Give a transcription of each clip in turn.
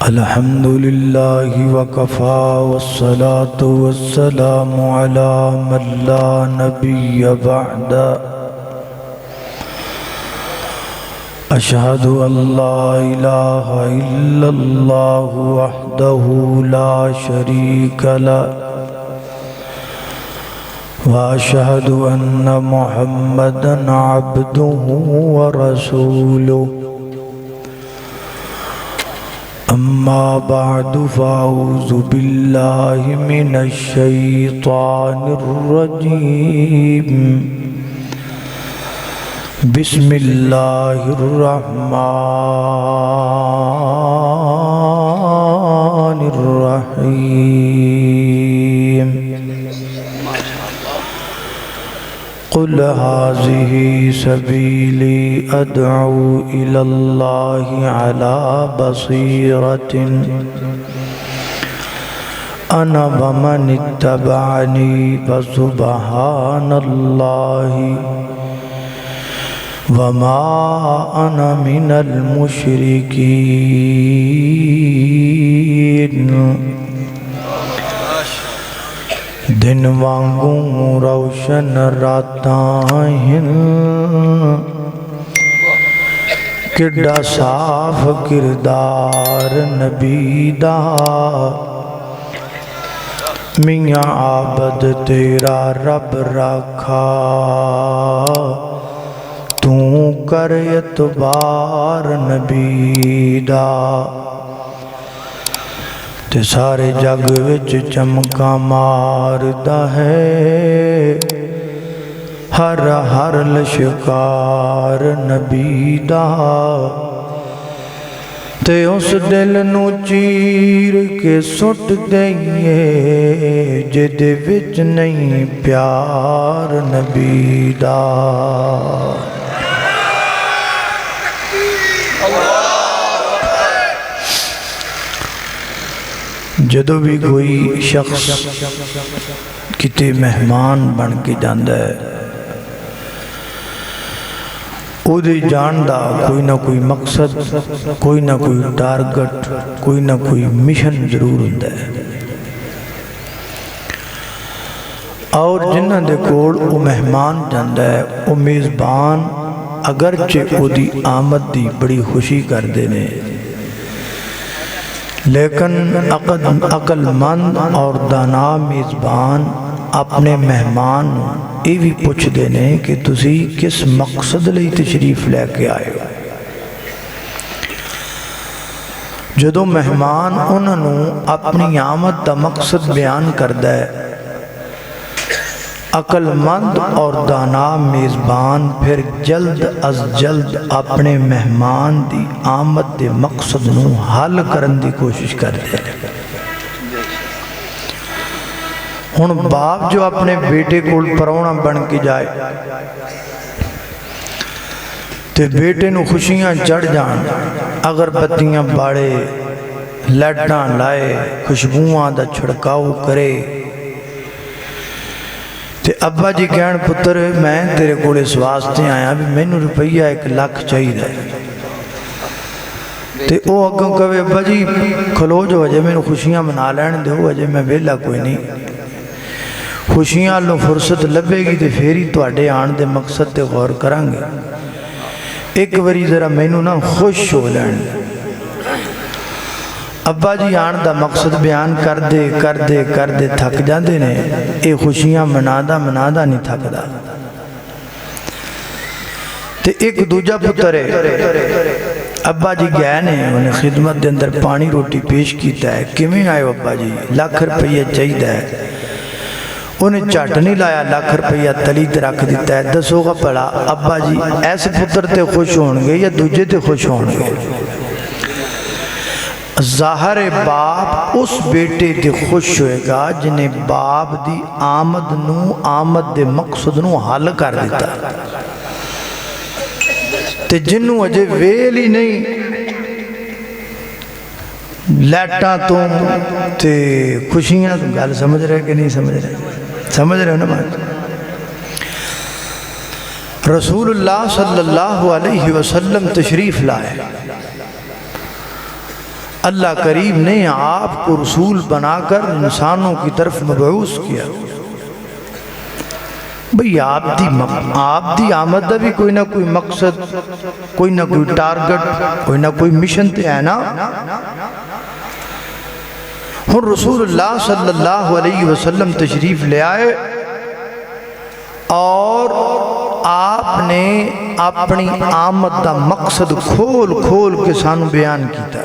الحمد لله وكفى والصلاة والسلام على من لا نبي بعد أشهد أن لا إله إلا الله وحده لا شريك له وأشهد أن محمدًا عبده ورسوله أما بعد فأعوذ بالله من الشيطان الرجيم بسم الله الرحمن الرحيم قل هذه سبيلي أدعو إلى الله على بصيرة أنا ومن اتبعني فسبحان الله وما أنا من المشركين دن وانگوں روشن راتاں ہیں کڈا صاف کردار نبی دا میاں عابد تیرا رب رکھا تو کر اعتبار نبی دا تے سارے جگ وچ چمکا ماردا ہے ہر ہر لشکار نبی دا تے اس دل نو چیر کے سٹ دئیے جدے وچ نہیں پیار نبی دا جدو بھی کوئی شخص کتے مہمان بن کے جاندہ ہے او دے جاندہ کوئی نہ کوئی مقصد کوئی نہ کوئی ٹارگٹ کوئی نہ کوئی مشن ضرور ہوندہ ہے اور جنہ دے کوڑ او مہمان جاندہ ہے او میزبان اگرچہ او دی آمد دی بڑی خوشی کر دینے لیکن عقل مند اور دانا میزبان اپنے مہمان یہ بھی پوچھ دینے کہ تسی کس مقصد لئی تشریف لے کے آئے ہو جدو مہمان انہوں اپنی آمد دا مقصد بیان کردہ ہے عقل مند اور دانا میزبان پھر جلد از جلد اپنے مہمان دی آمد دے مقصد نو حل کرن دی کوشش کر دے ہن باپ جو اپنے بیٹے کو پرونا بن کے جائے تے بیٹے نو خوشیاں چڑھ جان اگر بتیاں باڑے لٹاں لائے خوشبوئاں دا چھڑکاؤ کرے تے ابا جی کہن پتر میں تیرے کوڑے اس واسطے آیا بھی میں نے روپیہ 1 لاکھ چاہیے دے تے او اگوں کہے ابا جی کھلو جو وجہ میں نے خوشیاں منا لین دے ہو وجہ میں بیلا کوئی نہیں خوشیاں لو فرصت لبے گی تے پھیری تو اڈے آن دے مقصد تے غور کرانگے ایک وری ذرا میں نے نا خوش ہو لین ابا جی آن دا مقصد بیان کر دے تھک جاندے نے اے خوشیاں منادا نہیں تھک دا تے ایک دوجہ پتر ہے ابا جی گئے نے انہیں خدمت دے اندر پانی روٹی پیش کیتا ہے کیویں آئے ابا جی 1 لاکھ روپیہ چاہیے ہے انہیں چاٹ نہیں لایا 1 لاکھ روپیہ تلی تے رکھ دیتا ہے دسو گا پڑا ابا جی ایسے پتر تے خوش ہونگے یا دوجے تے خوش ہونگے ظاہر باپ اس بیٹے تے خوش ہوئے گا جنہیں باپ دی آمد دے مقصد نو حل کر دیتا تے جنوں اجے ویل ہی نہیں لیٹاں تو تے خوشیاں تم گل سمجھ رہے کہ نہیں سمجھ رہے ہو نا بات رسول اللہ صلی اللہ علیہ وسلم تشریف لائے، اللہ کریم نے آپ کو رسول بنا کر انسانوں کی طرف مبعوث کیا۔ بھئی آپ دی آمد دا بھی کوئی نہ کوئی مقصد، کوئی نہ کوئی ٹارگٹ، کوئی نہ کوئی مشن تے ہے نا۔ اور رسول اللہ صلی اللہ علیہ وسلم تشریف لے آئے اور آپ نے اپنی آمد دا مقصد کھول کھول کے سانو بیان کیتا۔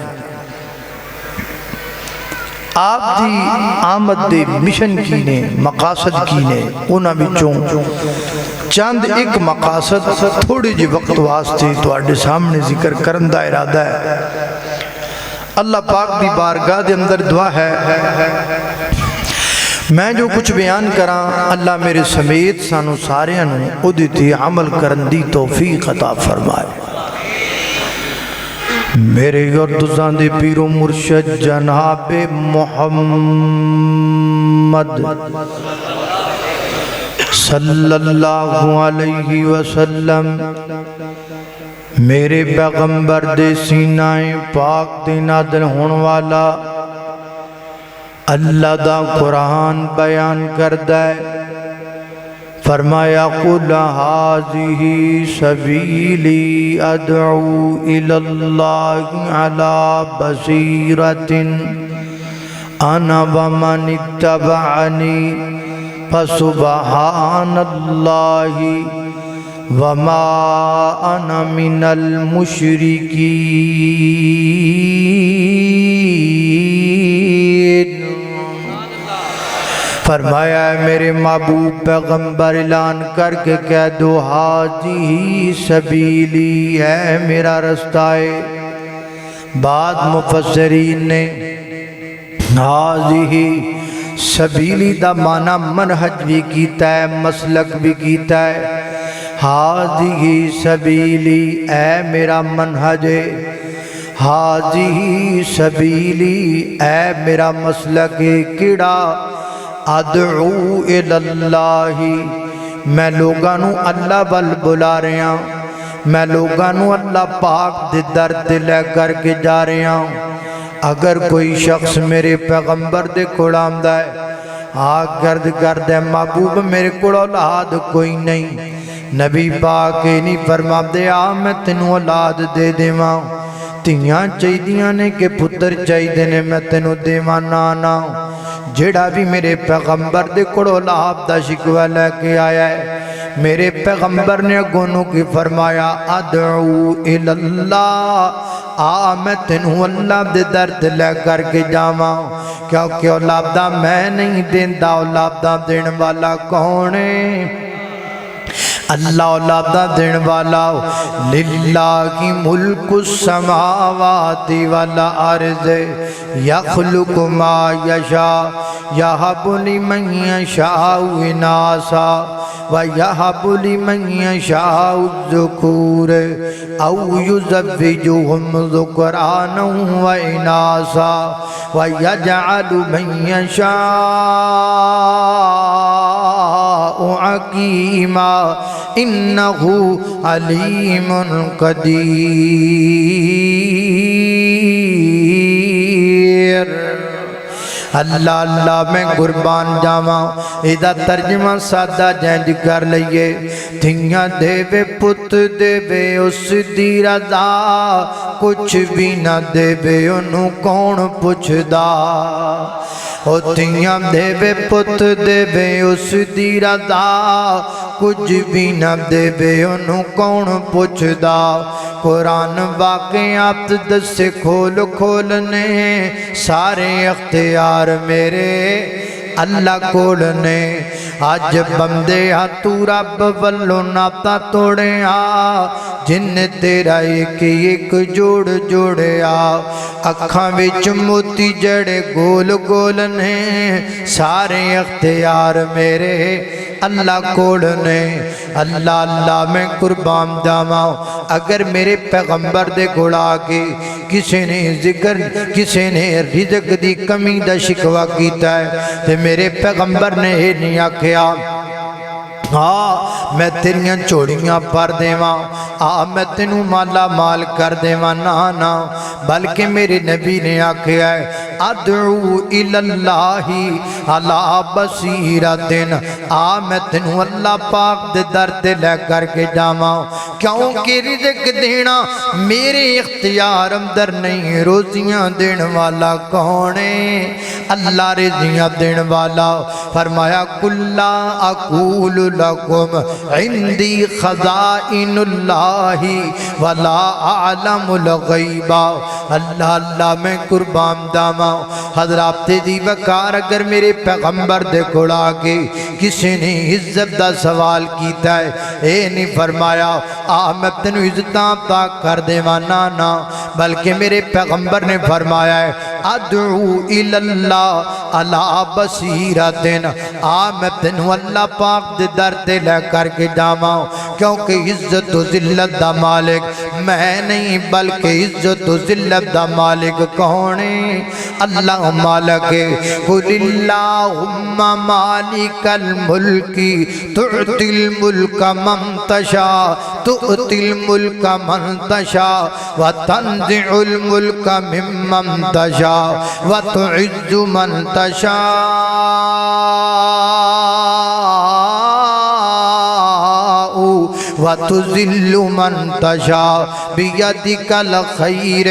آپ دی آمد دے مشن کی نے، مقاصد کی نے، انہاں بچوں چند ایک مقاصد تھوڑی جی وقت واسطے تو آڈے سامنے ذکر کرن دا ارادہ ہے۔ اللہ پاک دی بارگاہ دے اندر دعا ہے میں جو کچھ بیان کراں اللہ میرے سمیت سانو سارے انہوں ادھی تے عمل کرن دی توفیق عطا فرمائے۔ میرے گردزاں دے پیر و مرشد جناب محمد صلی اللہ علیہ وسلم، میرے پیغمبر دے سینہ پاک دے نازل ہون والا اللہ دا قرآن بیان کردہ ہے۔ فرمایا قُلْ هَٰذِهِ سَبِيلِي أَدْعُو إِلَى اللَّهِ عَلَىٰ بَصِيرَةٍ أَنَا وَمَنِ اتَّبَعَنِي فَسُبْحَانَ اللَّهِ وَمَا أَنَا مِنَ الْمُشْرِكِينَ۔ فرمایا ہے میرے محبوب پیغمبر اعلان کر کے کہہ دو ہاذی سبیلی ہے میرا رستہ ہے۔ بعد مفسرین نے ہاذی سبیلی دا معنی منہج بھی کیتا ہے، مسلک بھی کیتا ہے۔ ہاذی سبیلی اے میرا منہج ہے، ہاذی سبیلی اے میرا مسلک ہے۔ کیڑا ادعو الاللہ، میں لوگانوں اللہ بل بلا رہے ہیں، میں لوگانوں اللہ پاک دے درد لے کر کے جا رہے ہیں۔ اگر کوئی شخص میرے پیغمبر دے کوڑ آمدہ ہے، آگ گرد گرد ہے محبوب میرے کوڑ اولاد کوئی نہیں، نبی پاک نہیں فرما دے میں تینوں اولاد دے دے ماں، تیاں چاہی دیاں نے کہ پتر چاہی دینے میں تینوں دے ماں نانا۔ جڑا بھی میرے پیغمبر دے کوڑو لاب دا شکوہ لے کے آیا ہے، میرے پیغمبر نے گونوں کی فرمایا ادعو الاللہ، میں تینوں اللہ دے درد لے کر کے جاواں، کیونکہ اولاد دا میں نہیں دیندہ، اولاد دا دین والا کونے اللہ اولادہ دین والا۔ للہ ملک السماوات والارض یخلق ما یشاء یہب لمن یشاء اناثا ویہب لمن یشاء الذکور او یزوجہم ذکرانا واناثا ویجعل من یشاء حکیما انہو علیم قدیر۔ اللہ اللہ میں قربان جاواں، ایدہ ترجمہ سادہ جنج کر لئیے۔ تھیاں دے وے پت دے وے اس دی رضا، کچھ بھی نہ دے وے انہوں کون پوچھ دا۔ او تھیاں دے وے پت دے وے اس دی رضا، کچھ بھی نہ دے وے انہوں کون پوچھ دا۔ قرآن واقعات دس سے کھول کھولنے، سارے اختیار میرے اللہ کھولنے۔ آج بندے تو رب والو ناتا توڑے جن تیرا ایک جوڑ جوڑے اکھاں وچ موتی جڑے گول گول نے، سارے اختیار میرے اللہ کھولنے۔ اللہ اللہ میں قربان جاواں، اگر میرے پیغمبر دے گھوڑا کے کسی نے ذکر، کسی نے رزق دی کمی دا شکوہ کیتا ہے، تے میرے پیغمبر نے یہ نہیں آکھیا میں تیریاں چوڑیاں پر دیواں میں تینوں مالا مال کر دیواں نا بلکہ میرے نبی نے آکھیا ہے ادعو الاللہ علی بصیرۃ میں تینوں اللہ پاک دے در تے لے کر کے جاواں کیونکہ رزق دینا میرے اختیار اندر نہیں روزیاں دین والا کون ہے اللہ رزقیاں دین والا فرمایا کلا اقول لکم عندی خزائن اللہ ولا اعلم الغیب اللہ اللہ میں قربان داواں حضرات دی وقار اگر میرے پیغمبر دے کول آگے کسی نے عزت دا سوال کیتا ہے اے نہیں فرمایا میں تینوں عزتاں عطا کر دیواں نا بلکہ میرے پیغمبر نے فرمایا ہے ادعو الاللہ علی بصیرۃ میں تینوں اللہ پاک دے در تے لے کر کے جاواں کیونکہ عزت و ذلت دا مالک میں نہیں بلکہ عزت و ذلت دا مالک کون ہے اللہ مالک ہے قل اللہم مالک الملک تؤتی الملک من تشاء تؤتی الملک من تشاء وتنزع الملک ممن تشاء وتعز من تشاء وتذل من تشاء بیدک الخیر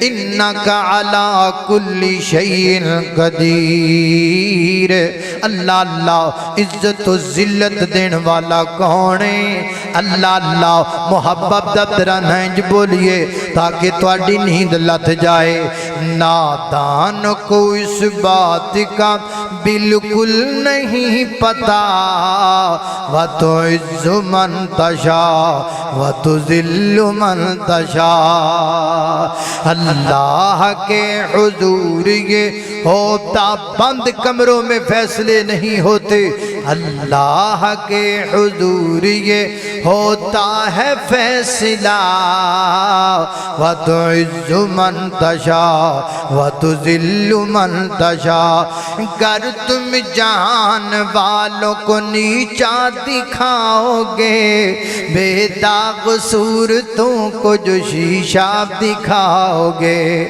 انک علی کل شیء قدیر اللہ اللہ عزت و ذلت دین والا کون ہے اللہ اللہ محبت دبدرہ نینج بولیے تاکہ تواڈی نیند لت جائے نادان کو اس بات کا بالکل نہیں پتا وَتُعِزُّ مَن تَشَاءُ وَتُذِلُّ مَن تَشَاءُ اللہ کے حضور یہ ہوتا بند کمروں میں فیصلے نہیں ہوتے اللہ کے حضور یہ ہوتا ہے فیصلہ وَتُعِزُّ مَن تَشَاءُ وَتُذِلُّ مَن تَشَاءُ گر تم جہان والوں کو نیچا دکھاؤ گے بے داغ صورتوں کو جو شیشہ دکھاؤ گے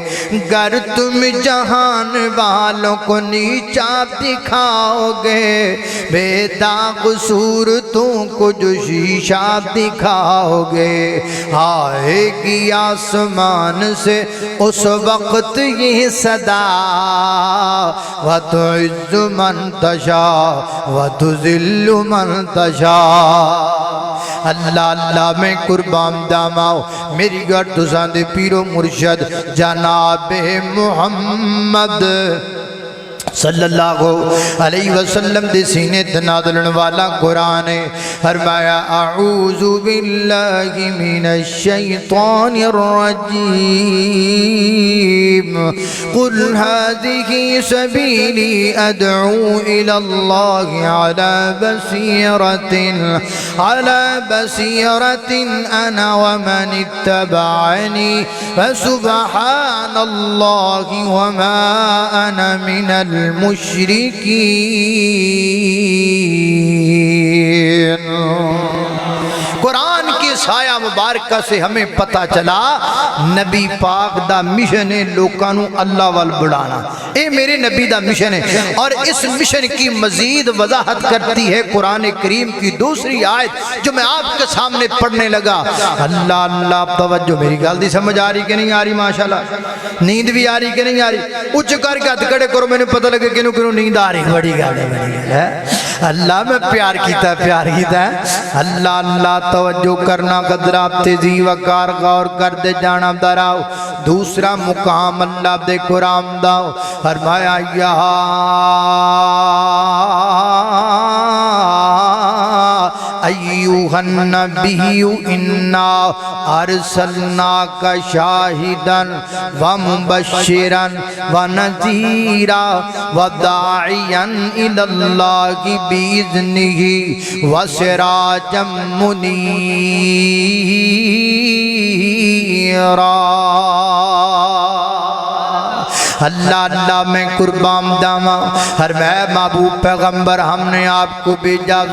گر تم جہان والوں کو نیچا دکھاؤ گے بے داغ صورتوں کو جو شیشہ دکھاؤ گے آئے گی آسمان سے اس وقت یہ صدا وَتُعِزُّ مَن تَشَاءُ وَتُذِلُّ مَن تَشَاءُ اللہ اللہ میں قربان داماؤ میری گھر تسان دے پیرو مرشد جناب محمد صلی اللہ علیہ وسلم دے سینے تنادلن والا قرآن ہے فرمایا اعوذ باللہ من الشیطان الرجیم قل هذه سبیلی ادعو الى اللہ على بصیرة انا ومن اتبعنی فسبحان اللہ وما انا من المشرکین قرآن کی سایہ مبارکہ سے ہمیں پتہ چلا نبی پاک دا مشن ہے لوکانو اللہ وال بڑھانا اے میرے نبی دا مشن ہے اور اس مشن کی مزید وضاحت کرتی ہے قرآن کریم کی دوسری آیت جو میں آپ کے سامنے پڑھنے لگا اللہ اللہ توجہ میری گل دی سمجھ آ رہی کہ نہیں آ رہی ماشاءاللہ نیند بھی آ رہی کہ نہیں آ رہی اچھ کر کے ہاتھ کھڑے کرو میں نے پتہ لگے کہ کنوں نیند آ رہی بڑی گل ہے اللہ میں پیار کیتا ہے اللہ اللہ توجہ کرنا قدرات تیزی وقار غور کر دے جانا دراؤ دوسرا مقام اللہ دے قرآن داؤ فرمایا یا ایوہ النبی انا ارسلناک شاہدا ومبشرا ونذیرا وداعیا الاللہ باذنہ وسراجا منیرا اللہ اللہ میں قربان داما ہر میں محبوب پیغمبر ہم نے آپ کو بھیجا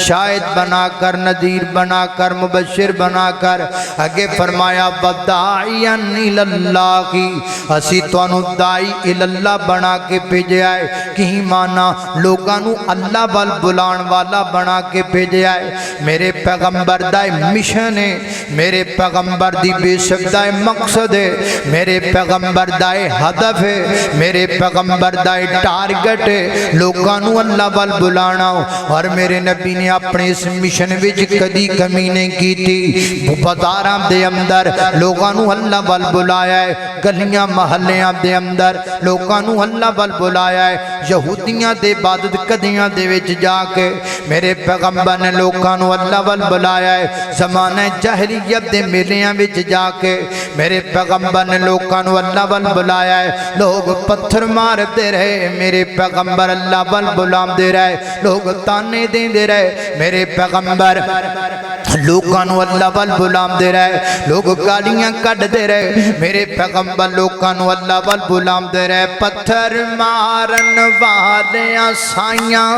شاہد بنا کر نذیر بنا کر مبشر بنا کر اگے فرمایا وداعیا اللہ کی اسی تانوں دائی اللہ بنا کے بھیجیا ہے کہیں مانا لوگانوں اللہ وال بلان والا بنا کے بھیجیا ہے میرے پیغمبر دا مشن ہے میرے پیغمبر دی بے شک دا مقصد ہے میرے پیغمبر دا ہدف ہے میرے پیغمبر دا ٹارگٹ ہے لوگانوں اللہ وال بلانا اور میرے نبی نے اپنے اس مشن وچ کدی کمی نہیں کی تھی بازاراں دے اندر لوگانوں اللہ وال بلایا ہے گلیاں محلیاں دے اندر لوگانوں اللہ وال بلایا ہے یہودیاں دے عبادت کدیاں دے وچ جا کے میرے پیغمبر نے لوگانوں اللہ وال بلایا ہے زمانہ جاہلیت دے میلیاں وچ جا کے میرے پیغمبر نے لوگانوں اللہ وال بلایا ہے لوگ پتھر مار دے رہے میرے پیغمبر اللہ وال بلام دے رہے لوگ تانے دے رہے میرے پیغمبر لوگانوں اللہ وال بلام دے رہے لوگ گالیاں کٹ دے رہے میرے پیغمبر لوگانوں اللہ وال بلام دے رہے پتھر مارن والیاں سائیاں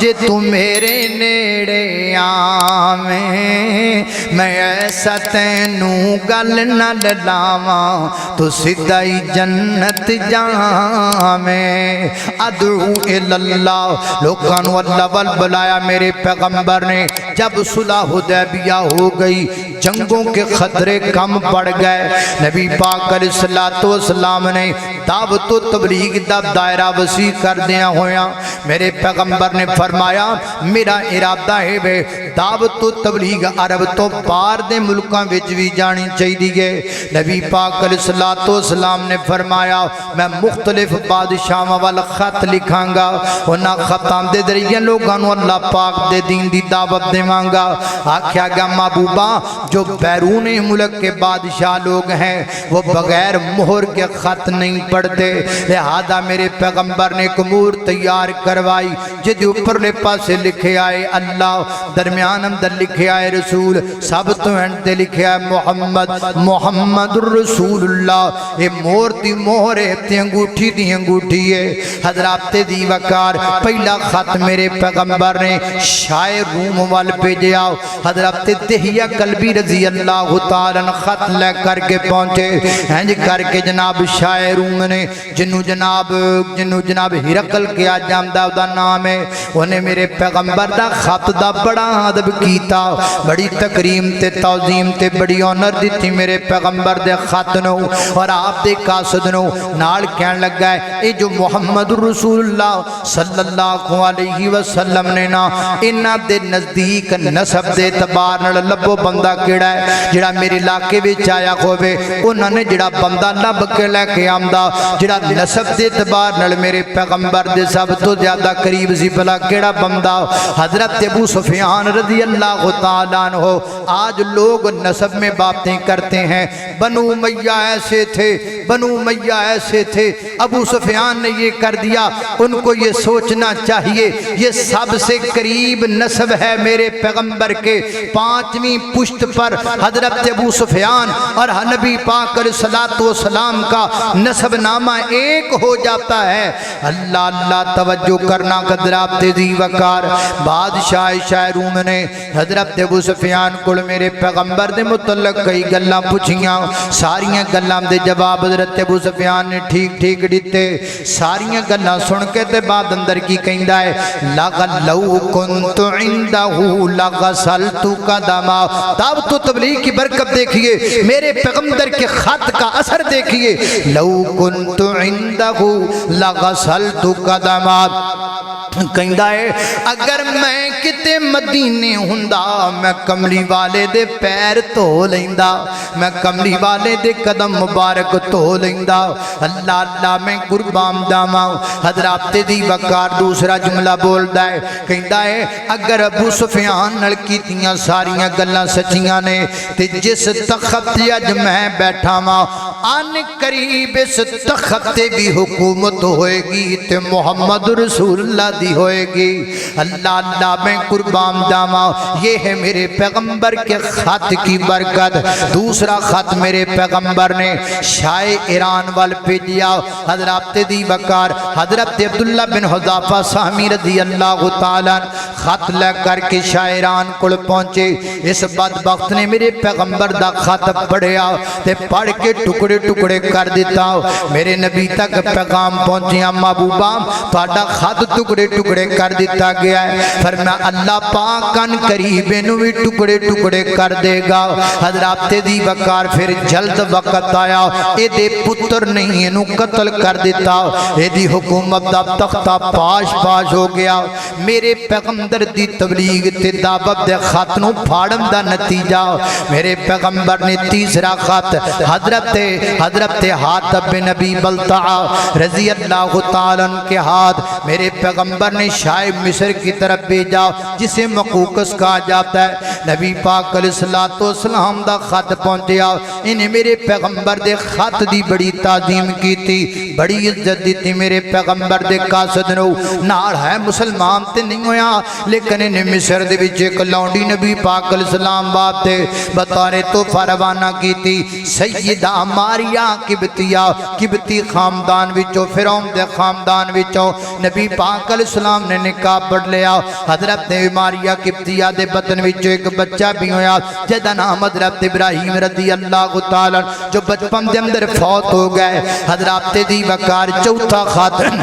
جے تو میرے نیڑے آویں میں ایسا تینوں گل نہ لاواں تو سدھائی جنت جاویں ادعو اللہ لوگانوں اللہ وال بلایا میرے پیغمبر نے جب صلح حدیبیہ ہو گئی جنگوں کے خطرے کم پڑ گئے نبی پاک علیہ السلام نے دعوت و تبلیغ دا دائرہ وسیع کر دیا ہویا میرے پیغمبر نے فرمایا میرا ارادہ ہے بے دعوت و تبلیغ عرب تو پار دے ملکاں وچ بھی جانی چاہیے نبی پاک علیہ السلام نے فرمایا میں مختلف بادشاہاں والا خط لکھاں گا انہاں خطاں دے ذریعے لوگاں نوں اللہ پاک دے دین دی دعوت دیواں گا آکھیا گیا محبوبہ جو بیرون ملک کے بادشاہ لوگ ہیں وہ بغیر مہر کے خط نہیں پڑھتے لہذا میرے پیغمبر نے ایک مہر تیار کروائی جدی اوپر لے پاسے لکھے آئے اللہ درمیان اندر لکھے آئے رسول سب تو انتے لکھے آئے محمد رسول اللہ یہ مہر دی مہر ہے تے انگوٹھی دی انگوٹھی ہے حضرات دی وقار پہلا خط میرے پیغمبر نے شاعر روم وال بھیجا حضرت دہیہ کلبی رضی اللہ تعالیٰ خط لے کر کے پہنچے ہنج کر کے جناب شاعر روم نے جنو جناب ہرقل کیا جامدہ دا نام ہے انہیں میرے پیغمبر دا خط دا بڑا ادب کیتا بڑی تکریم تے تعظیم تے بڑی آنر دیتی میرے پیغمبر دے خط نو اور آپ دے قاصد نو نال کہن لگ گئے اے جو محمد رسول اللہ صلی اللہ علیہ وسلم نے نا انہاں دے نزدیک نسب دے اعتبار نال لبو بندہ کیڑا ہے جڑا میرے علاقے وچ آیا ہووے انہاں نے جڑا بندہ لب کے لے کے آمدا جڑا نسب دے اعتبار نال میرے پیغمبر دے سب تو زیادہ قریب سی بھلا کیڑا بندہ حضرت ابو سفیان رضی اللہ تعالیٰ عنہ آج لوگ نسب میں باتیں کرتے ہیں بنو امیہ ایسے تھے بنو امیہ ایسے تھے ابو سفیان نے یہ کر دیا ان کو یہ سوچنا چاہیے یہ سب سے قریب نسب ہے میرے پیغمبر کے پانچویں پشت پر حضرت ابو سفیان اور نبی پاک علیہ السلام کا نسب نامہ ایک ہو جاتا ہے اللہ اللہ توجہ کرنا قدرات دی وقار بادشاہ شاہ روم نے حضرت ابو سفیان کو میرے پیغمبر دے متعلق کئی گلاں پوچھیاں ساریاں گلاں دے جواب حضرت ابو سفیان نے ٹھیک ٹھیک دیتے ساریاں گلاں سن کے تے بعد اندر کی کہندا ہے لو کنت عندہ لغسلت قدما دعوت و تبلیغ کی برکت دیکھیے میرے پیغمبر کے خط کا اثر دیکھیے لو کنت عندہ لغسلت قدما کہندا ہے اگر میں کتے مدینے ہوندا میں کملی والے دے پیر تو لیندا میں کملی والے دے قدم مبارک تو لیندا اللہ اللہ میں قربان جاواں حضرات دی وقار دوسرا جملہ بولدا ہے کہندا ہے اگر ابو سفیان نال کیتیاں ساریاں گلاں سچیاں نے تے جس تخت تے اج میں بیٹھا واں ان قریب اس تخت تے بھی حکومت ہوئے گی تے محمد رسول اللہ دی ہوئے گی۔ اللہ اللہ میں قربان جاواں، یہ ہے میرے پیغمبر کے خط کی برکت۔ دوسرا خط میرے پیغمبر نے شاہ ایران وال بھیجیا۔ حضرت دی وقار حضرت عبداللہ بن حذافہ سہمی رضی اللہ تعالیٰ خط لے کر کے شاہ ایران کل پہنچے۔ اس بدبخت نے میرے پیغمبر دا خط پڑھیا تے پڑھ کے ٹکڑے ٹکڑے کر دیتا۔ میرے نبی تک پیغام پہنچیا، محبوبہ تہاڈا خط ٹکڑے ٹکڑے کر دیتا گیا ہے۔ فرمایا اللہ پاک ان قریب نو بھی ٹکڑے ٹکڑے کر دے گا۔ حضرت دی وقار پھر جلد وقت آیا، اے دے پتر نہیں انہوں قتل کر دیتا، اے دی حکومت دا تختہ پاش پاش ہو گیا۔ میرے پیغمبر دی تبلیغ تے دعوت دے خط نو پھاڑن دا نتیجہ میرے پیغمبر نے تیسرا خط حضرت حاتب بن ابی بلتعہ رضی اللہ تعالیٰ کے ہاتھ میرے پیغمبر نے شاہ مصر کی طرف بھیجا، جسے مقوقس کہا جاتا ہے۔ نبی پاک علیہ السلام دا خط پہنچیا، انہیں میرے پیغمبر دے خط دی بڑی تعظیم کی تھی، بڑی عزت دی تھی۔ میرے پیغمبر دے قاصد نو نال ہے مسلمان تے نہیں ہویا، لیکن انہیں مصر دے وچ ایک لونڈی نبی پاک علیہ السلام باپ تے بطورِ تحفہ روانہ کی تھی۔ سیدہ ماریا قبطی خاندان وچوں، فرعون دے خاندان وچوں نبی پاک علیہ السلام نے نکاح پڑھ لیا۔ حضرت ماریا قبطیہ دے بطن وچوں ایک بچہ بھی ہویا جدا نام حضرت ابراہیم رضی اللہ تعالیٰ، جو بچپن دے اندر فوت ہو گئے۔ حضرت دی وقار چوتھا خاتم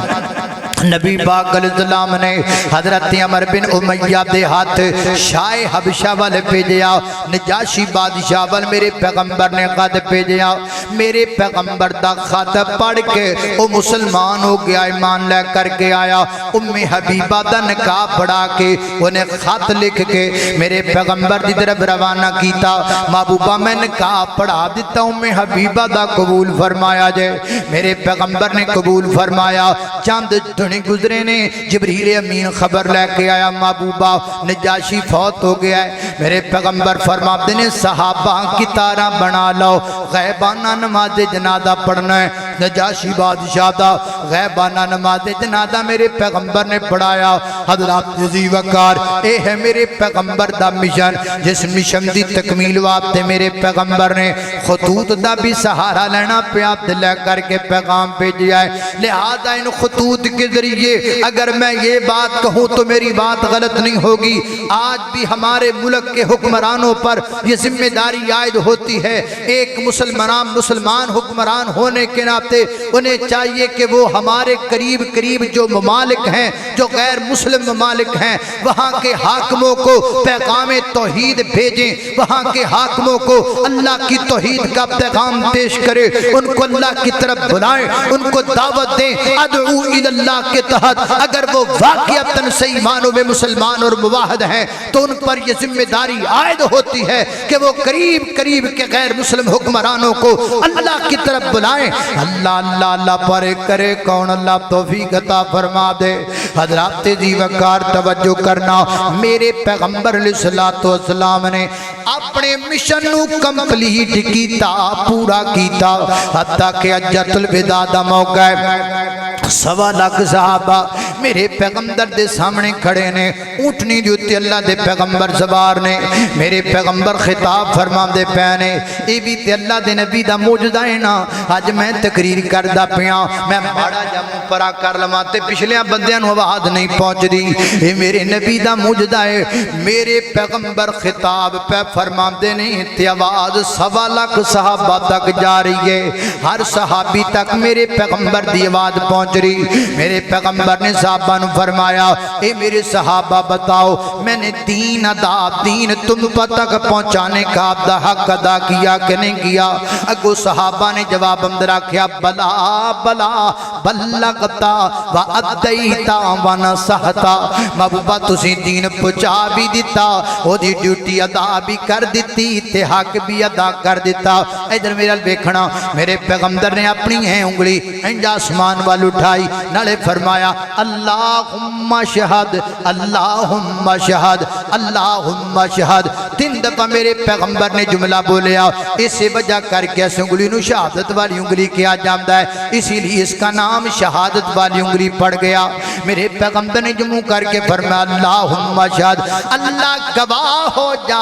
نبی پاک علیہ السلام نے حضرت عمر بن امیہ دے ہاتھ شاہ حبشہ والے بھیجیا، نجاشی بادشاہ والے میرے پیغمبر نے خط بھیجیا۔ میرے پیغمبر دا خط پڑھ کے وہ مسلمان ہو گیا، ایمان لے کر کے آیا۔ ام حبیبہ دا نکاح پڑھا کے انہیں خط لکھ کے میرے پیغمبر دی طرف روانہ کیتا۔ محبوبہ میں نکاح پڑھا دیتا، ام حبیبہ دا قبول فرمایا جے۔ میرے پیغمبر نے قبول فرمایا۔ چند دنی گزرے نے جبریل امین خبر لے کے آیا، محبوبہ نجاشی فوت ہو گیا ہے۔ میرے پیغمبر فرماتے نے صحابہ کی طرح بنا لو، غیبانہ نماز جنازہ پڑھنا ہے۔ نجاشی بادشاہ دا غیبانہ نماز جنازہ میرے پیغمبر نے پڑھایا۔ حضرت ذی وقار اے ہے میرے پیغمبر دا مشن، جس مشن دی تکمیل واسطے میرے پیغمبر نے خطوط دا بھی سہارا لینا پیا، لے کر کے پیغام بھیجا ہے۔ لہذا ان خطوط کے ذریعے اگر میں یہ بات کہوں تو میری بات غلط نہیں ہوگی، آج بھی ہمارے ملک کے حکمرانوں پر یہ ذمہ داری عائد ہوتی ہے۔ ایک مسلمان حکمران ہونے کے ناطے انہیں چاہیے کہ وہ ہمارے قریب جو ممالک ہیں، جو غیر مسلم ممالک ہیں، وہاں کے حاکموں کو پیغام توحید بھیجیں، وہاں کے حاکموں کو اللہ کی توحید کا پیغام پیش کرے، ان کو اللہ کی طرف بلائیں، ان کو دعوت دیں۔ ادعو الی اللہ کے تحت اگر وہ واقعتاً صحیح معنوں میں مسلمان اور موحد ہیں تو ان پر یہ ذمہ داری عائد ہوتی ہے کہ وہ قریب کے غیر مسلم حکمرانوں کو اللہ کی طرف بلائیں۔ اللہ پر کرے کون، اللہ توفیق عطا فرما دے۔ حضرات ذی وقار توجہ کرنا، میرے پیغمبر علیہ السلام نے اپنے مشن نو کمپلیٹ کیتا، پورا کیتا، حتیٰ کہ حجۃ الوداع دا موقع ہے۔ 1.25 لاکھ صحابہ میرے پیغمبر دے سامنے کھڑے نے، اونٹنی دی اُتے اللہ دے پیغمبر سوار نے، میرے پیغمبر خطاب فرما دے پینے، اے بھی تے اللہ دے نبی دا موجودہ ہے نا۔ آج میں تقریر کردہ پیاں، میں ماڑا جمع پرا کر لما تے پچھلیاں بندیاں نو آواز نہیں پہنچ دی، اے میرے نبی دا موجودہ ہے۔ میرے پیغمبر خطاب پہ فرما دے نہیں تے آواز 1.25 لاکھ صحابہ تک جا رہی ہے، ہر صحابی تک میرے پیغمبر دی آواز پہنچ رہی۔ میرے پیغمبر نے صحابہ نے فرمایا، اے میرے صحابہ بتاؤ میں نے دین تم تک پہنچانے کا حق ادا کیا کہ نہیں کیا؟ اگو صحابہ نے جواب اندر کیا، بلا بلغتا وعدیتا ونصحتا۔ محبوبہ تسی دین پہنچا بھی دیتا، وہ دی ڈیوٹی ادا بھی کر دیتی تے حق بھی ادا کر دیتا۔ ادھر میرا دیکھنا، میرے پیغمبر نے اپنی ہے انگلی انج آسمان وال اٹھا اٹھائی نالے فرمایا اللہم شہد اللہم شہد اللہم شہد 3 دفعہ میرے پیغمبر نے جملہ بولیا اسی وجہ کر کے اس انگلی نو شہادت والی انگلی کیا جاندہ ہے اسی لیے اس کا نام شہادت والی انگلی پڑ گیا میرے پیغمبر نے جمع کر کے فرمایا اللہم شہد اللہ گواہ ہو جا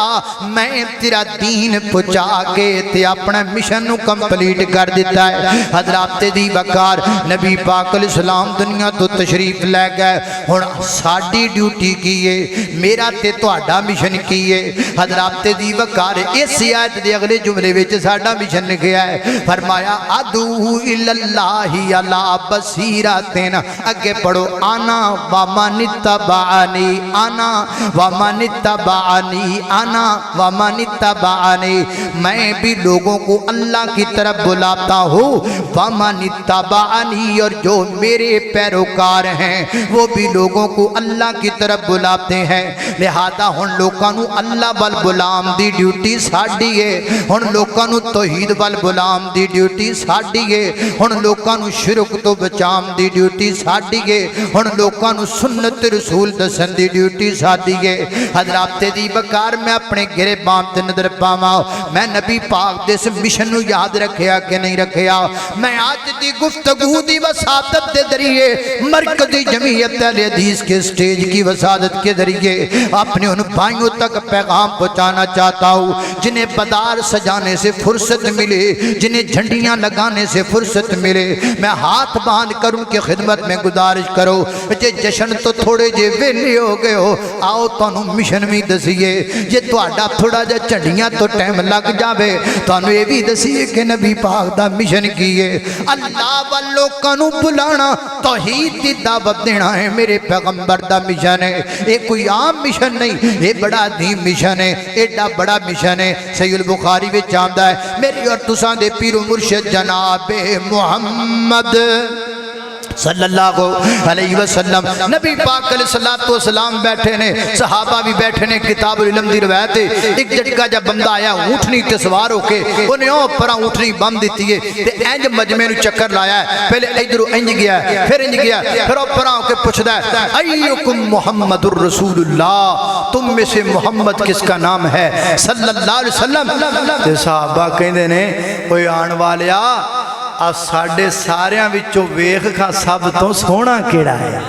میں تیرا دین پہنچا کے تے اپنا مشن نو کمپلیٹ کر دیتا ہے حضرات دی وقار نبی پاک علیہ السلام دنیا تو تشریف لے گئے ہن ساڈی ڈیوٹی کیے میرا تے تہاڈا مشن کیے حضرات دی وقار اس آیت دے اگلے جملے وچ ساڈا مشن لکھیا ہے فرمایا ادعو اللہ علی بصیرۃ اگے پڑھو انا ومن اتبعنی انا ومن اتبعنی انا ومن اتبعنی میں بھی لوگوں کو اللہ کی طرف بلاتا ہوں ومن اتبعنی اور جو میرے پیروکار ہیں وہ بھی لوگوں کو اللہ کی طرف بلاتے ہیں لہذا ہن لوکاں نو اللہ وال بلام دی ڈیوٹی ساڈی ہے ہن لوکاں نو توحید وال بلام دی ڈیوٹی ساڈی ہے ہن لوکاں نو شرک تو بچام دی ڈیوٹی ساڈی ہے ہن لوکاں نو سنت رسول دسن دی ڈیوٹی ساڈی ہے حضرات دی بکار میں اپنے گریبان تے نظر پاواں میں نبی پاک دے اس مشن نو یاد رکھیا کہ نہیں رکھیا میں آج دی گفتگو دی وساطت دے ذریعے مرکزی جمعیت اہل حدیث کے سٹیج کی وساطت کے ذریعے اپنے ان بھائیوں تک پیغام پہنچانا چاہتا ہوں جنہیں بازار سجانے سے فرصت ملے جنہیں جھنڈیاں لگانے سے فرصت ملے میں ہاتھ باندھ کر ان کی خدمت میں گزارش کرو جے جشن تو تھوڑے جے ویلے ہو گئے ہو آؤ تانوں مشن بھی دسیے جے تہاڈا تھوڑا جا جھنڈیاں تو ٹائم لگ جاوے تانوں یہ بھی دسیے کہ نبی پاک دا مشن کیے اللہ والوں کانوں بلانا توحید دی دعوت دینا ہے میرے پیغمبر دا مشن ہے یہ کوئی عام مشن نہیں یہ بڑا عظیم مشن ہے ایڈا بڑا مشن ہے صحیح البخاری وچ آندا ہے میری اور تساں دے پیر و مرشد جناب محمد صلی اللہ علیہ وسلم نبی پاک علیہ السلام بیٹھے نے صحابہ بھی بیٹھے نے کتاب العلم دی روایت ہے ایک جھٹکا جب بندہ آیا اونٹنی تے سوار ہو کے انہیں اوپر اونٹنی بم دیتی ہے تے انج مجمع نو چکر لایا ہے پہلے ادھر انج گیا پھر انج گیا پھر اوپر ہو کے پوچھدا ہے ایکم محمد الرسول اللہ تم میں سے محمد کس کا نام ہے صلی اللہ علیہ وسلم تے صحابہ کہندے نے اوے آن والیا آ ساڑھے ساریاں وچوں ویکھ کھا سب تو سونا کیڑا ہے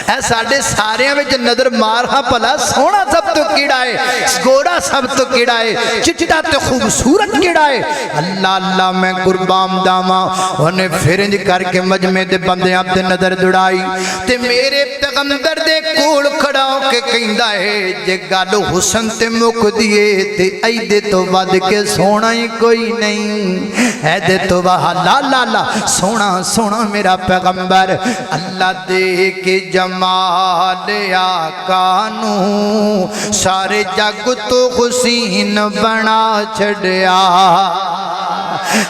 اے ساڑھے ساریاں وچ نظر مارہا پلا سونا سب تو کیڑا ہے گوڑا سب تو کیڑا ہے چچٹا تے خوبصورت کیڑا ہے اللہ اللہ میں قربان داما انہیں پھرنج کر کے مجمع دے بندیاں تے نظر دڑائی تے میرے پیغمبر دے کول کھڑا ہو کے کہندا ہے جے گالو حسن تے مک دیے تے ایدے تو ود کے سونا ہی کوئی نہیں ایدے تو وہاں لا لا لا سونا سونا میرا پیغمبر اللہ دے کے جمال آقا نو سارے جگ تو حسین بنا چھڑیا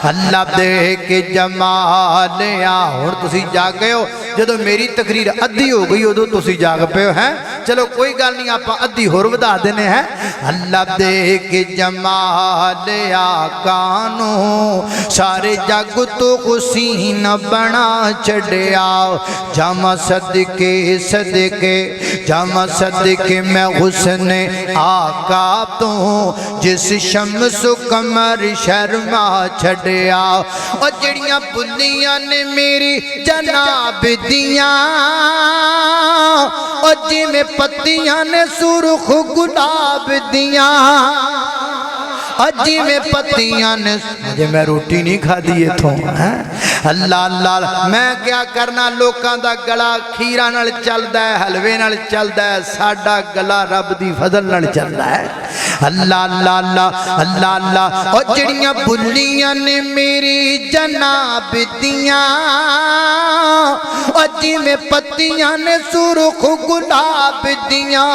اللہ دے کے جمال اور تسی جاگ گئے ہو جدو میری تقریر ادھی ہو گئی ہو تو تسی جاگ پہ ہو ہیں چلو کوئی گل نہیں آپ ادھی ہور ودا دینے ہیں اللہ دے کے جمال آقا نو سارے جگ تو حسین بنا چھڑیا جامع صدقے صدقے جامع صدقے میں حسن آقا تو جس شمس و قمر شرما چھڑیا اور جڑیاں بلیاں نے میری جناب دیاں اور جی میں پتیاں نے سرخ گلاب دیاں اجی میں پتیاں نے مجھے میں روٹی نہیں کھا دیئے تھوں اللہ اللہ میں کیا کرنا لوکاں دا گلا کھیرہ نال چل دا ہے حلوے نال چل دا ہے ساڑھا گلا رب دی فضل نال چل دا ہے اللہ اللہ اللہ اللہ اللہ اور جڑیاں بلیاں نے میری جناب دیاں اجی میں پتیاں نے سرخ گلاب دیاں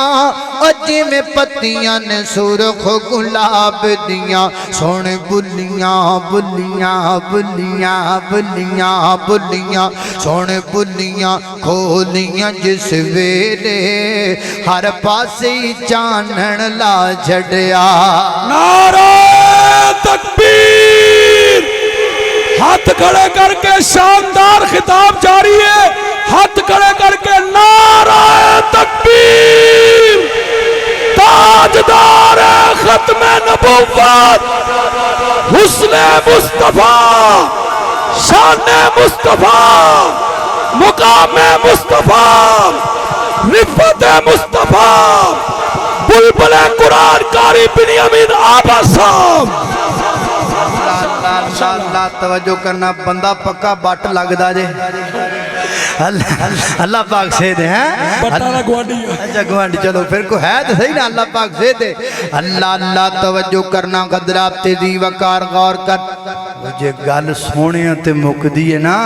اجی میں پتیاں نے سرخ گلاب دیاں سونے بلیاں بلیاں بلیاں بلیاں بلیاں سونے بلیاں کھولیاں جس ویلے ہر پاسی چانن لا جھڑیا نعرہ تکبیر ہاتھ کھڑے کر کے شاندار خطاب جاری ہے، ہاتھ کھڑے کر کے نعرہ تکبیر، تاجدار ختم نبوت، حسن مصطفیٰ، شان مصطفیٰ، مقام مصطفیٰ، رفت مصطفیٰ، بلبل قرآن قاری بنیامین آبا صاحب۔ اللہ توجہ کرنا، بندہ پکا بٹ لگدا جے، اللہ پاک سے دے ہیں بٹانا گوانڈی ہے، اچھا گوانڈی، چلو پھر کو ہے تو صحیح نا، اللہ پاک سے دے۔ اللہ توجہ کرنا، قدرات تیزی وقار غور کر، مجھے گل سونے تے مک دی ہے نا،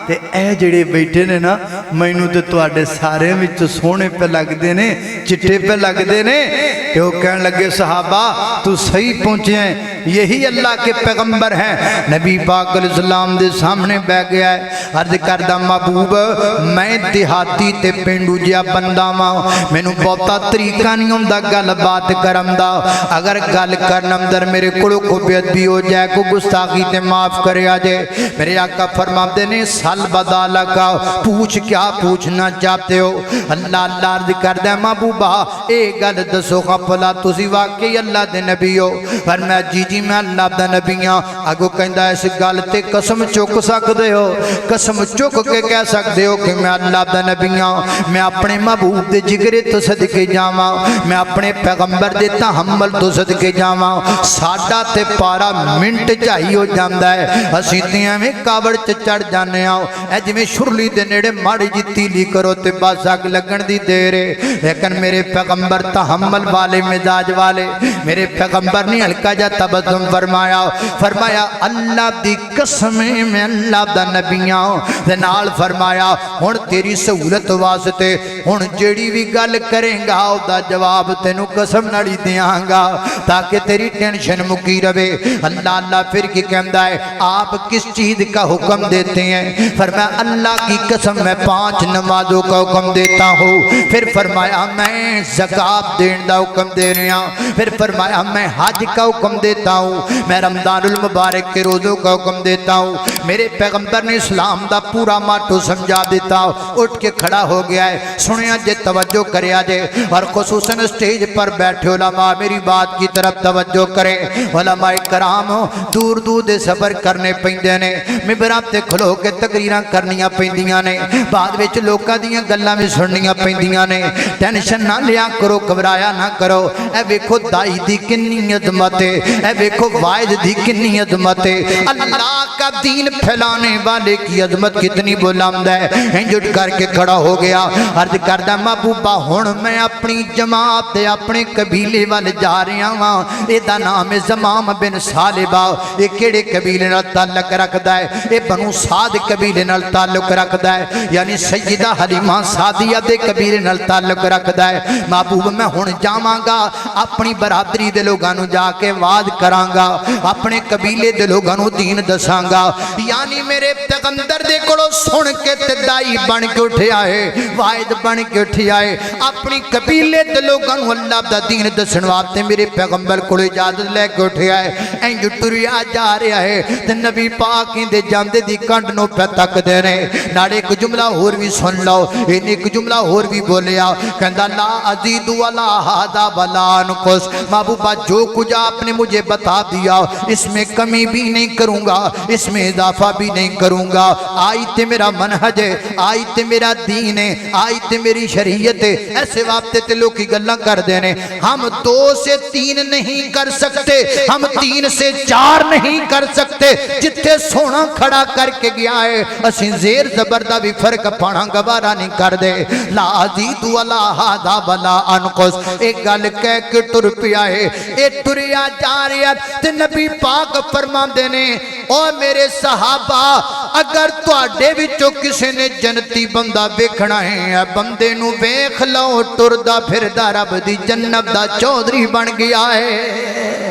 تے اے جڑے بیٹھے نے نا، مینوں تے تواڈے سارے وچ سونے پہ لگ دے نے، چٹے پہ لگ دے نے، تے وہ کہن لگے صحابہ تو صحیح پہنچے ہیں، یہی اللہ کے پیغمبر ہیں۔ نبی پاک علیہ السلام دے سامنے بیٹھ گیا ہے، عرض کردہ محبوب میں دیہاتی تے پینڈو جیا بندہ ماں، مینوں بہتا طریقہ نہیں ہوندا گل بات کرم دا، اگر گل کرنا اندر میرے کڑو کو بے ادبی ہو جائے، کو گستاخی تے معاف کرے آجے۔ میرے آقا فرماتے نے سال بدا لگا، پوچھ کیا پوچھنا چاہتے ہو؟ اللہ عرض کردہ محبوبہ اے گل دسو خفلا تسی واقعی اللہ دے نبی ہو؟ فرمایا جی میں اللہ دا نبی ہاں۔ اگو کہندہ اس گل تے قسم چک سکدے ہو، قسم چک کے کہہ سکدے ہو کہ میں اللہ دا نبی ہاں، میں اپنے محبوب دے جگرے تو صدقے جاواں، میں اپنے پیغمبر دے تحمل تو صدقے جاواں، ساڈا تے پارا منٹ چاہی ہو جاندا ہے، اسی تیاں میں کاوڑ چڑھ جانے آؤ، اے جی میں شرلی دے نیڑے ماڑی جی تیلی کرو تے بس اگ لگن دی دیرے، لیکن میرے پیغمبر تحمل والے مزاج والے، میرے پیغمبر نے ہلکا جا تبسم فرمایا اللہ دی قسم میں اللہ دا نبیاں دے نال فرمایا ہن تیری سہولت واسطے ہن جیڑی بھی گل کریں گا او دا جواب تینوں قسم نال ہی دیاں گا تاکہ تیری ٹینشن مکی رہے۔ اللہ پھر کی کہندا ہے آپ کس چیز کا حکم دیتے ہیں؟ فرمایا اللہ کی قسم میں 5 نمازوں کا حکم دیتا ہوں، پھر فرمایا میں زکوٰۃ دین دا حکم دے رہا ہوں، پھر فرمایا میں حج کا حکم دیتا ہوں، میں رمضان المبارک کے روزوں کا حکم دیتا ہوں۔ میرے پیغمبر نے اسلام دا پورا ماٹو سمجھا دیتا، اٹھ کے کھڑا ہو گیا ہے۔ سنیا جے توجہ کرے آجے، اور خصوصاً سٹیج پر بیٹھے علماء میری بات کی طرف توجہ کریں۔ علماء کرام دور دور دے سفر کرنے پیندے نے، ممبراں تے کھلو کے تقریراں کرنیاں پیندیاں نے، بعد وچ لوکاں دیاں گلاں وی سننیاں پیندیاں نے۔ ٹینشن نہ لیا کرو، گھبرایا نہ کرو، اے ویکھو دائی دی کنی عظمت ہے، اے ویکھو واحد دی کنی عظمت ہے، اللہ کا دین پھیلانے والے کی عظمت کتنی بلند ہے۔ ہنجٹ کر کے کھڑا ہو گیا، عرض کردہ محبوبہ ہن میں اپنی جماعت اپنے قبیلے والے جا رہا ہاں، اے دا نام زمام بن سالبہ، اے کیڑے قبیلے نال تعلق رکھدا ہے؟ اے بنو سعد قبیلے نال تعلق رکھدا ہے، یعنی سیدہ حلیمہ سعدیہ دے قبیلے نال تعلق رکھدا ہے۔ محبوب میں ہن جاواں گا، اپنی برادری دے لوگاں نوں جا کے واز کراں گا، اپنے قبیلے دے لوگاں نوں دین دساں گا، یعنی میرے پیغمبر دے کولوں سن کے تے دائی بن کے اٹھیا ہے، واحد بن کے اٹھیا ہے، اپنی قبیلے دے لوگاں نوں اللہ دا دین دسن واسطے میرے پیغمبر کول اجازت لے کے اٹھیا ہے۔ انج ٹریا جا رہا ہے تے نبی پاک دے جاندے دی کنڈ نوں پہ تک دے نے، ناڑے ایک جملہ اور بھی سن لو، ایک جملہ اور بھی بولیا، کہندا لا ازید ولا ھذا ولا انقص، محبوبہ جو کچھ آپ نے مجھے بتا دیا اس میں کمی بھی نہیں کروں گا، اس میں اضافہ بھی نہیں کروں گا، آیت میرا منہج ہے، آیت میرا دین ہے، آیت میری شریعت ہے۔ ایسے واسطے تے لوگ کی گلاں کر دینے، ہم 2 سے 3 نہیں کر سکتے، ہم 3 سے 4 نہیں کر سکتے، جتھے سونا کھڑا کر کے گیا ہے اسی زیر زبردہ بھی فرق پانا گوارا نہیں کر دے۔ لا ازید ولا ھذا ولا انقص، ایک گل کہہ کے ٹر پیا ہے، اے ٹریا جا رہا تے نبی پاک فرماندے نے او میرے صحابہ اگر تواڈے وچوں کسے نے جنتی بندہ ویکھنا ہے بندے نو ویکھ لو، ٹردا پھردا رب دی جنت دا چودھری بن گیا ہے۔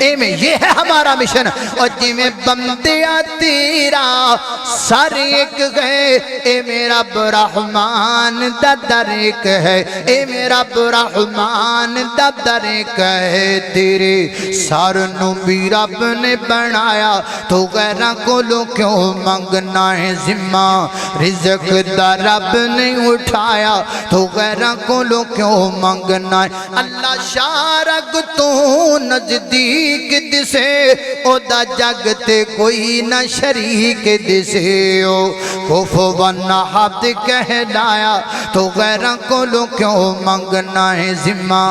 اے میں یہ ہے ہمارا مشن اور جی میں بندیا تیرا سر ایک ہے اے میرا رحمان دا در ایک ہے اے میرا رحمان دا در ایک ہے تیرے سر نو بھی رب نے بنایا تو غیرہ کو لو کیوں منگنا ہے ذمہ رزق دا رب نے اٹھایا تو غیرہ کو لو کیوں منگنا ہے اللہ شارک تو نزدیک دسے او دا جگتے کوئی نہ شریک دسے او کفوان احد کہلایا تو غیرہ کو لو کیوں منگنا ہے ذمہ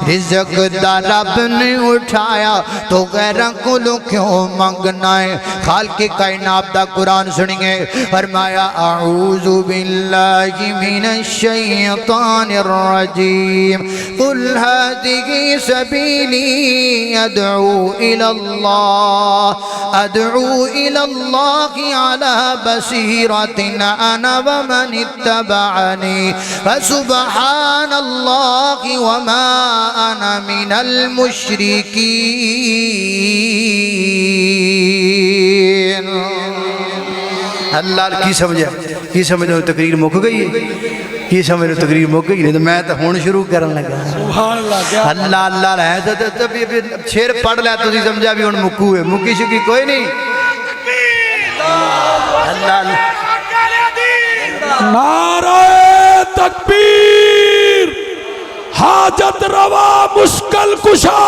رزق دا رب نے اٹھایا تو غیرہ کو لو کیوں منگنا ہے خالق کائنات دا قرآن سنیں گے فرمایا اعوذ باللہ من الشیطان الرجیم قل هذه سبیلی ادعو الى اللہ على بصیرت انا ومن اتبعنی فسبحان اللہ وما انا من المشرکین اللہ کی سمجھے تقریر مک گئی ہے کی سمجھے تقریر مک گئی نہیں تو میں تو ہون شروع کرن لگا سبحان اللہ کیا اللہ اللہ رہے تو شیر پڑھ لیا تو سمجھا بھی ہون مکو ہے مکی شکی کوئی نہیں اللہ نعرہ تکبیر حاجت روا مشکل کشا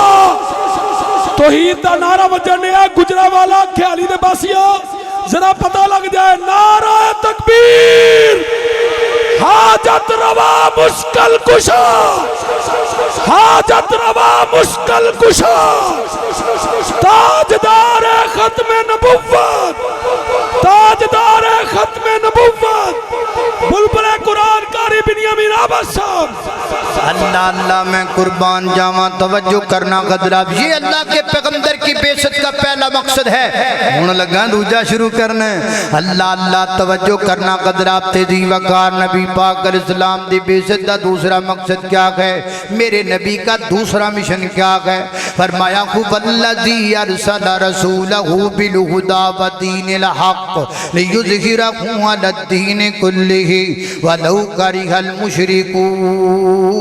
توحید دا نعرہ وجنے ہے گجرانوالہ خیالی دے باسیوں ذرا پتہ لگ جائے نعرہ تکبیر حاجت روا مشکل کشا حاجت روا مشکل کشا تاجدار ختم نبوت تاجدار ختم نبوت بلبل قرآن کاری بنیامین عباس صاحب اللہ اللہ میں قربان جاواں توجہ کرنا قدرہ یہ اللہ کے پیغمبر کی بیست کا پہلا مقصد ہے ہون لگا دوجہ شروع کرنا ہے اللہ اللہ توجہ کرنا قدرہ تیزی وقار نبی پاک علیہ السلام دی بیست دا دوسرا مقصد کیا ہے میرے نبی کا دوسرا مشن کیا ہے فرمایا خوب اللذی ارسل رسولہ بالہدا و دین الحق لیظہرہ علی الدین کلہ ولو کرہ المشرکون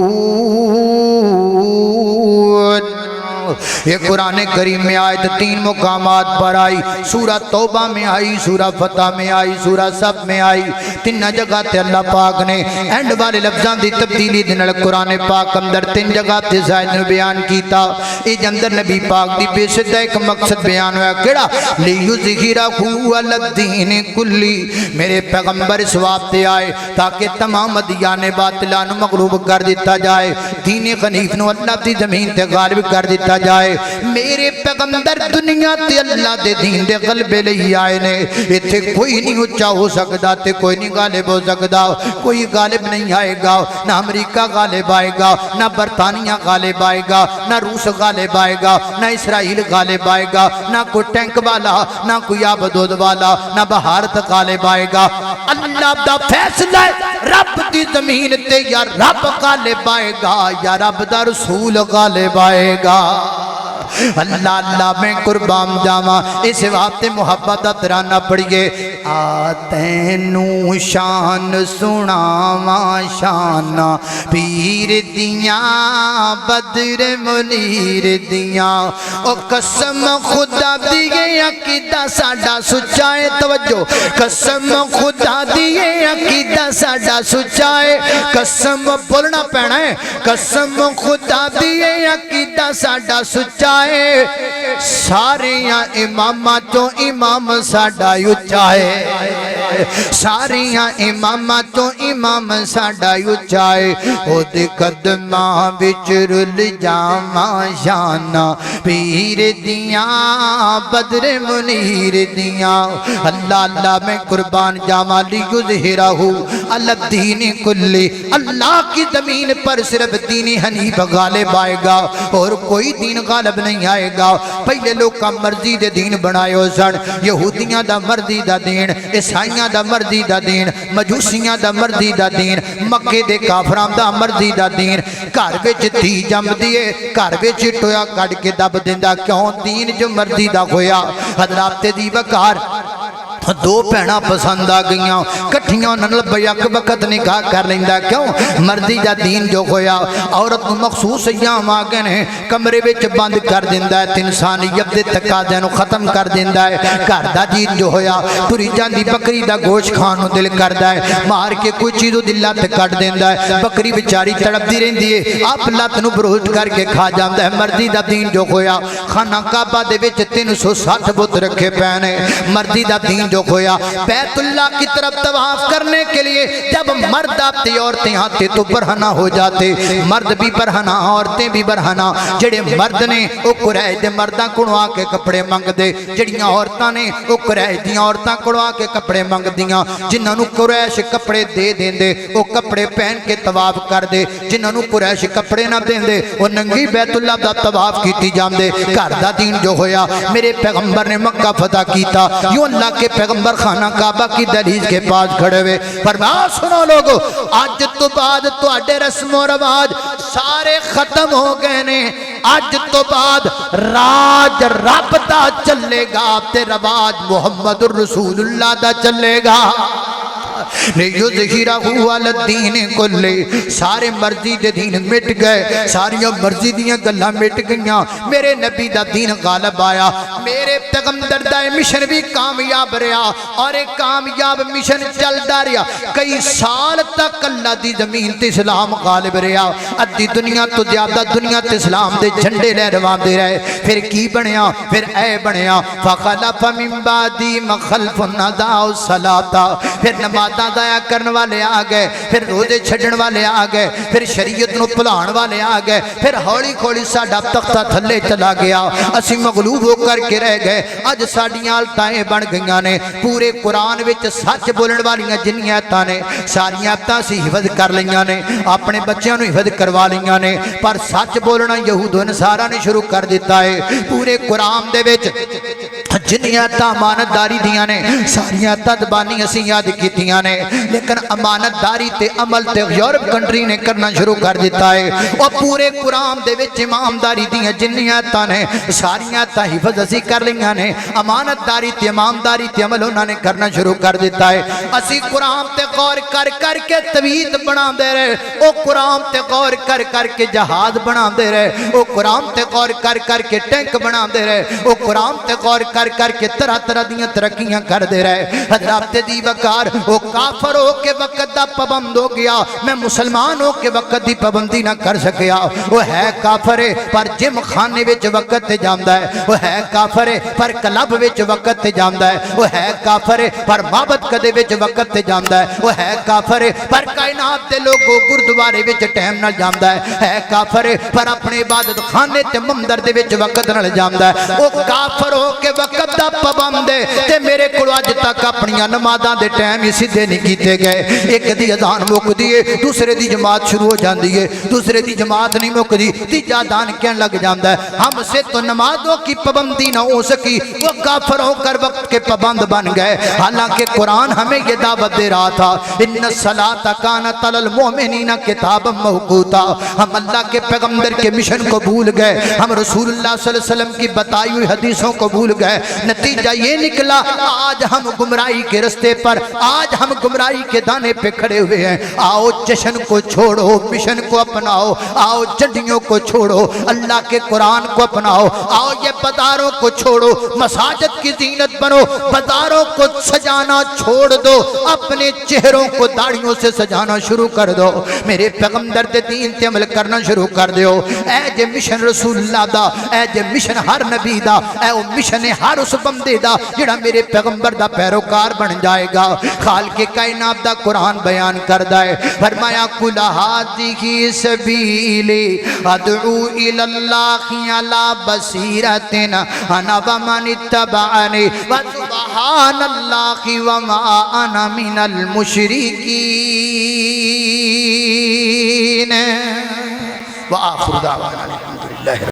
یہ قرآن کریم میں آیت 3 مقامات پر آئی سورہ توبہ میں آئی سورہ فتح میں آئی سورہ سب میں آئی 3 جگہ تے اللہ پاک نے اینڈ والے لفظاں دی تبدیلی دن قرآن پاک اندر 3 جگہ تے زائد نے بیان کیتا اے اندر نبی پاک دی بیست ایک مقصد بیان ہوا کیڑا لیظہرہ علی الدین کلی میرے پیغمبر اس واسطے آئے تاکہ تمام ادیان باطلان مغلوب کر دیتا جائے دین حنیف نو اللہ دی زمین تے غالب کر دیتا جائے میرے پیغمبر دنیا تے اللہ دے دین دے غلبے لئی آئے نے اتھے کوئی نہیں اچھا ہو سکتا تے کوئی نہیں غالب ہو سکتا کوئی غالب نہیں آئے گا نہ امریکہ غالب آئے گا نہ برطانیہ غالب آئے گا نہ روس غالب آئے گا نہ اسرائیل غالب آئے گا نہ کوئی ٹینک والا نہ کوئی آبدود والا نہ بھارت غالب آئے گا اللہ دا فیصلہ ہے رب دی زمین تے یا رب غالب آئے گا یا رب دا رسول غالب آئے گا اللہ اللہ میں قربان جاواں اس وقت محبت ترانہ پڑھئے آتینو شان سناواں شان پیر دیاں بدر منیر دیاں او قسم خدا دیئے عقیدہ ساڈا سچائے توجہ قسم خدا دیئے عقیدہ ساڈا سچائے قسم بولنا پینا ہے قسم خدا دیئے عقیدہ ساڈا سچائے ساریاں امامہ تو امام ساڈا اچائے ساریاں امامہ تو امام ساڈا اچائے او دے قدماں وچ رل جاواں شاناں پیر دیاں بدر منیر دیاں اللہ اللہ میں قربان جاواں لیظہرہ علی الدین کلی اللہ کی زمین پر صرف دین حنیف غالب آئے گا اور اور کوئی دین غالب نہیں آئے گا۔ پہلے لوگ کا مرضی دے دین بنائے ہو سن، یہودیاں دا مرضی دا دین، عیسائیاں دا مرضی دا دین، مجوسیاں دا مرضی دا دین، مکے دے کافراں دا مرضی دا دین۔ گھر وچ دھی جم دیے، گھر وچ ٹویا کڈ کے دب دیندا، کیوں؟ دین جو مرضی دا ہویا۔ حضرات دی وقار دو بہناں پسند آ گئیاں، کٹھیاں نال بیک وقت نکاح کر لیندا، کیوں؟ مرضی دا دین جو ہویا۔ عورت نوں مخصوص ایام آ گئے نے، کمرے وچ بند کر دیندا ہے، انسانیت دے تقاضے نوں ختم کر دیندا ہے۔ گھر دا دین جو ہویا، تری جاندی بکری دا گوشت کھان نوں دل کردا ہے، مار کے کوئی چیز دی لت کٹ دیندا ہے، بکری بیچاری تڑپدی رہندی ہے، آپ لت نوں بروسٹ کر کے کھا جاندا ہے۔ مرضی دا دین جو ہویا، خانہ کعبہ دے وچ 360 بت رکھے پے نے، مرضی دا دین جو ہویا۔ بیت اللہ کی طرف طواف کرنے کے لیے جب مرد آتے عورتیں آتے تو برہنہ ہو جاتے، مرد بھی برہنہ عورتیں بھی برہنہ۔ جڑے مرد نے وہ قریش دے مرداں کولوں آ کے کپڑے منگ دے، جڑیاں عورتاں نے وہ قریش دیاں عورتاں کولوں آ کے کپڑے منگ دیاں۔ جنہاں نوں قریش کپڑے دے دیندے وہ کپڑے پہن کے طواف کر دے، جنہاں نوں قریش کپڑے نہ دیندے وہ ننگی بیت اللہ دا طواف کیتی جاندے۔ گھر دا دین جو ہویا، میرے پیغمبر نے مکہ فتح کیتا، یوں اللہ کے پیغمبر خانہ کعبہ کی دہلیز کے پاس کھڑے ہوئے فرمایا سنو لوگو، آج تو بعد تواڈے رسم و رواج سارے ختم ہو گئے نے، آج تو بعد راج رب دا چلے گا تے رواج محمد الرسول اللہ دا چلے گا۔ لیظہرہ علی الدین کلہ، سارے مرضی دے دین مٹ گئے، ساریاں مرضی دیاں گلاں مٹ گئیاں، میرے نبی دا دین غالب آیا، میرے پیغمبر دا مشن بھی کامیاب رہا، اور ایک کامیاب مشن چلدا رہا۔ کئی سال تک اللہ دی زمین تے اسلام غالب رہا، ادھی دنیا تو زیادہ دنیا تے اسلام دے جھنڈے لہرواندے رہے۔ پھر کی بنیا؟ پھر اے بنیا فخلف من بعدی خلف اضاعوا الصلاۃ، پھر نماز ضائع کرنے والے آ گئے، پھر روزے چھڈن والے آ گئے، پھر شریعت نو بھلان والے آ گئے، پھر ہولی ہولی ساڈا تختہ تھلے چلا گیا، اسی مغلوب ہو کر کے رہ گئے۔ اج ساڈیاں حالتیں بن گئیاں نے، پورے قرآن وچ سچ بولن والیاں جنیاں آیتاں نے ساریاں آیتاں اسی حفظ کر لیاں نے، اپنے بچیاں نو حفظ کروا لیاں نے، پر سچ بولنا یہود و نصارا نے شروع کر دیتا ہے۔ پورے قرآن دے وچ جنیاں آیتاں امانت داری دیاں نے ساریاں تدبانی اسی یاد کیتیاں نے، لیکن امانت داری تے عمل تے یورپ کنٹری نے کرنا شروع کر دیتا ہے۔ اور پورے قرآن دے وچ امامداری دیاں جنیاں آیتاں نے ساریاں تا حفظ اسی کر لیاں نے، امانت داری تے امامداری تے عمل انہوں نے کرنا شروع کر دیتا ہے۔ اسی قرآن تے غور کر کر کے توید بنا دے رہے، او قرآن تے غور کر کر کے جہاد بنا دے رہے، او قرآن تے غور کر کر کے ٹینک بنا دے رہے، او قرآن تے غور کر کر کے طرح طرح دیاں ترقیاں کر دے رہے۔ حضرات دی وقار او کافر ہو کے وقت دا پابند ہو گیا، میں مسلمان ہو کے وقت دی پابندی نہ کر سکیا۔ وہ ہے کافر ہے پر جم خانے وچ وقت تے جاندا ہے، وہ ہے کافر ہے پر کلب وچ وقت تے جاندا ہے، وہ ہے کافر ہے پر معبد کدے وچ وقت تے جاندا ہے، وہ ہے کافر ہے پر کائنات دے لوگوں گردوارے وچ ٹائم نال جاندا ہے کافر ہے پر اپنے عبادت خانے تے مندر دے وچ وقت نال جاندا ہے۔ وہ کافر ہو کے وقت دا پابند ہے تے میرے کول اج تک اپنی نمازاں دے ٹائم ہی سیدھے نہیں کیتے گئے۔ ایک دی اذان مکدی ہے، دوسرے دی جماعت شروع ہو جاندی ہے، دوسرے دی جماعت نہیں مکدی، تیجا اذان کہن لگ جاندا ہے۔ ہم سے تو نمازوں کی پابندی نہ ہو سکی، وہ کافر ہو کر وقت کے پابند بن گئے، حالانکہ قرآن ہمیں یہ دعوت دے رہا تھا ان الصلاۃ کانت علی المؤمنین کتابا موقوتا۔ ہم اللہ کے پیغمبر کے مشن کو بھول گئے، ہم رسول اللہ صلی اللہ علیہ وسلم کی بتائی ہوئی حدیثوں کو بھول گئے، نتیجہ یہ نکلا آج ہم گمراہی کے رستے پر، آج ہم گمراہی کے دانے پہ کھڑے ہوئے ہیں۔ آؤ جشن کو چھوڑو، مشن کو اپناؤ، آؤ جھنڈیوں کو چھوڑو، اللہ کے قرآن کو اپناؤ، آؤ یہ بازاروں کو چھوڑو، مساجد کی زینت بنو، بازاروں کو سجانا چھوڑ دو، اپنے چہروں کو داڑھیوں سے سجانا شروع کر دو، میرے پیغمبر دے دین تے عمل کرنا شروع کر دیو۔ اے جے مشن رسول اللہ دا، اے جے مشن ہر نبی دا، اے او مشن ہر اس بندے دا جڑا میرے پیغمبر دا پیروکار بن جائے گا۔ خالق کائنات دا قرآن بیان کردا ہے، فرمایا قل ھذہ سبیلی ادعو الی اللہ علی بصیرۃ انا ومن اتبعنی وسبحان اللہ وما انا من المشرکین۔ وآخر دعوانا الحمدللہ۔